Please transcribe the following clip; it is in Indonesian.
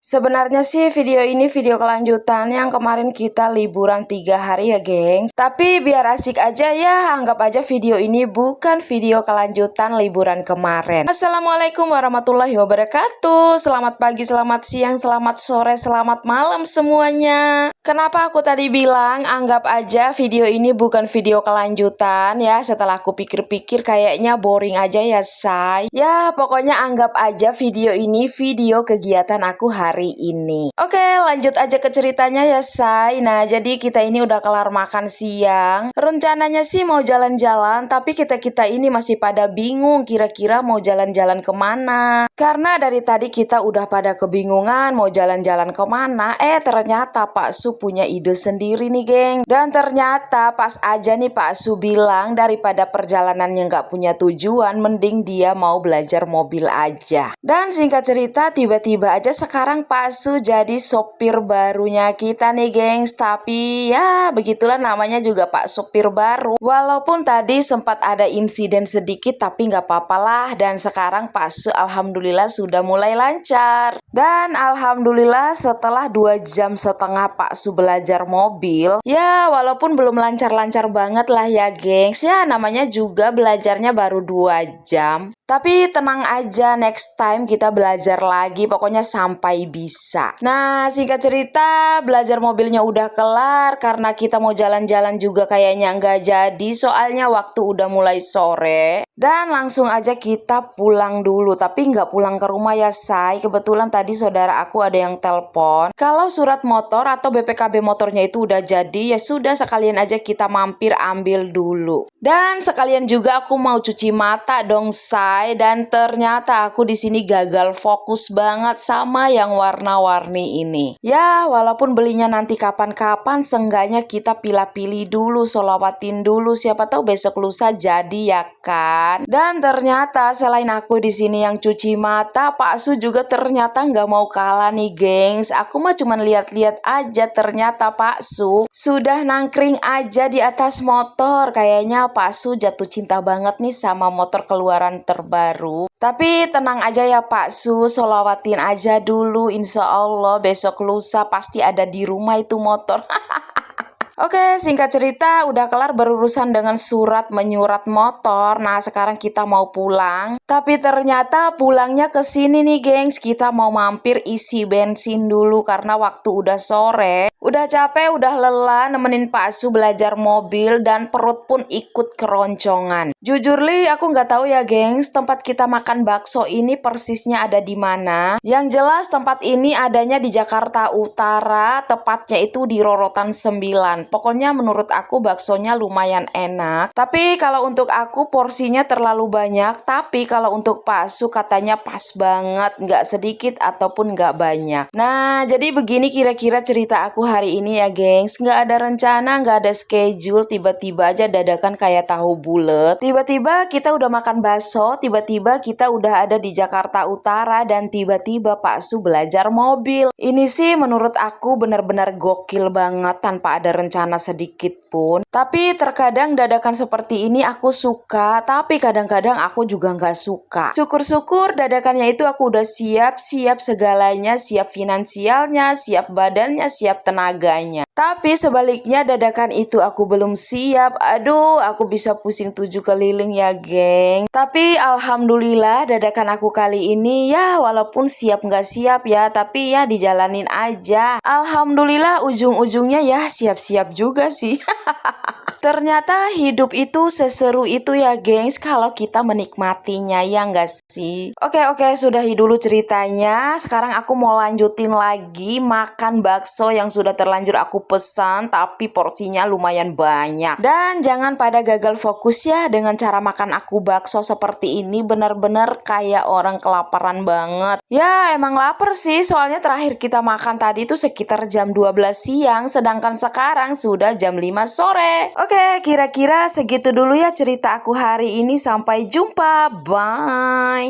Sebenarnya sih video ini video kelanjutan yang kemarin kita liburan 3 hari ya gengs. Tapi biar asik aja ya, anggap aja video ini bukan video kelanjutan liburan kemarin. Assalamualaikum warahmatullahi wabarakatuh. Selamat pagi, selamat siang, selamat sore, selamat malam semuanya. Kenapa aku tadi bilang anggap aja video ini bukan video kelanjutan ya? Setelah aku pikir-pikir kayaknya boring aja ya say. Ya pokoknya anggap aja video ini video kegiatan aku hari ini. Oke, lanjut aja ke ceritanya ya say. Nah, jadi kita ini udah kelar makan siang. Rencananya sih mau jalan-jalan, tapi kita-kita ini masih pada bingung kira-kira mau jalan-jalan kemana. Karena dari tadi kita udah pada kebingungan mau jalan-jalan kemana. Ternyata Pak Su punya ide sendiri nih geng. Dan ternyata pas aja nih Pak Su bilang daripada perjalanannya nggak punya tujuan, mending dia mau belajar mobil aja. Dan singkat cerita tiba-tiba aja sekarang Pak Su jadi sopir barunya kita nih gengs. Tapi ya begitulah namanya juga Pak sopir baru. Walaupun tadi sempat ada insiden sedikit tapi nggak apa-apa lah. Dan sekarang Pak Su alhamdulillah sudah mulai lancar. Dan alhamdulillah setelah 2,5 jam Pak Su belajar mobil, ya walaupun belum lancar-lancar banget lah ya gengs. Ya namanya juga belajarnya baru 2 jam. Tapi tenang aja, next time kita belajar lagi, pokoknya sampai bisa. Nah, singkat cerita, belajar mobilnya udah kelar, karena kita mau jalan-jalan juga kayaknya nggak jadi, soalnya waktu udah mulai sore. Dan langsung aja kita pulang dulu, tapi nggak pulang ke rumah ya say. Kebetulan tadi saudara aku ada yang telepon, kalau surat motor atau BPKB motornya itu udah jadi, ya sudah sekalian aja kita mampir ambil dulu. Dan sekalian juga aku mau cuci mata dong say. Dan ternyata aku di sini gagal fokus banget sama yang warna-warni ini. Ya, walaupun belinya nanti kapan-kapan, seenggaknya kita pilih-pilih dulu, sholawatin dulu, siapa tahu besok lusa jadi ya kan. Dan ternyata selain aku di sini yang cuci mata, Pak Su juga ternyata nggak mau kalah nih gengs. Aku mah cuman lihat-lihat aja, ternyata Pak Su sudah nangkring aja di atas motor. Kayaknya Pak Su jatuh cinta banget nih sama motor keluaran terbaru. Tapi tenang aja ya Pak Su, sholawatin aja dulu, insya Allah besok lusa pasti ada di rumah itu motor. Oke, singkat cerita udah kelar berurusan dengan surat menyurat motor. Nah, sekarang kita mau pulang. Tapi ternyata pulangnya ke sini nih, gengs. Kita mau mampir isi bensin dulu karena waktu udah sore. Udah capek, udah lelah nemenin Pak Su belajar mobil dan perut pun ikut keroncongan. Jujur li, aku nggak tahu ya, gengs, tempat kita makan bakso ini persisnya ada di mana. Yang jelas tempat ini adanya di Jakarta Utara, tepatnya itu di Rorotan 9. Pokoknya menurut aku baksonya lumayan enak. Tapi kalau untuk aku porsinya terlalu banyak. Tapi kalau untuk Pak Su katanya pas banget, nggak sedikit ataupun nggak banyak. Nah, jadi begini kira-kira cerita aku hari ini ya gengs. Nggak ada rencana, nggak ada schedule, tiba-tiba aja dadakan kayak tahu bulet. Tiba-tiba kita udah makan bakso, tiba-tiba kita udah ada di Jakarta Utara, dan tiba-tiba Pak Su belajar mobil. Ini sih menurut aku benar-benar gokil banget tanpa ada rencana sedikit pun. Tapi terkadang dadakan seperti ini aku suka, tapi kadang-kadang aku juga nggak suka. Syukur-syukur dadakannya itu aku udah siap segalanya, siap finansialnya, siap badannya, siap tenaganya. Tapi sebaliknya dadakan itu aku belum siap. Aduh, aku bisa pusing 7 keliling ya geng. Tapi alhamdulillah dadakan aku kali ini ya walaupun siap nggak siap ya, tapi ya dijalanin aja. Alhamdulillah ujung-ujungnya ya siap-siap juga sih. Ternyata hidup itu seseru itu ya gengs kalau kita menikmatinya, ya nggak sih? Oke, sudahi dulu ceritanya. Sekarang aku mau lanjutin lagi makan bakso yang sudah terlanjur aku pesan, tapi porsinya lumayan banyak. Dan jangan pada gagal fokus ya dengan cara makan aku bakso seperti ini, bener-bener kayak orang kelaparan banget. Ya emang lapar sih, soalnya terakhir kita makan tadi itu sekitar jam 12 siang, sedangkan sekarang sudah jam 5 sore. Oke, kira-kira segitu dulu ya cerita aku hari ini. Sampai jumpa, bye.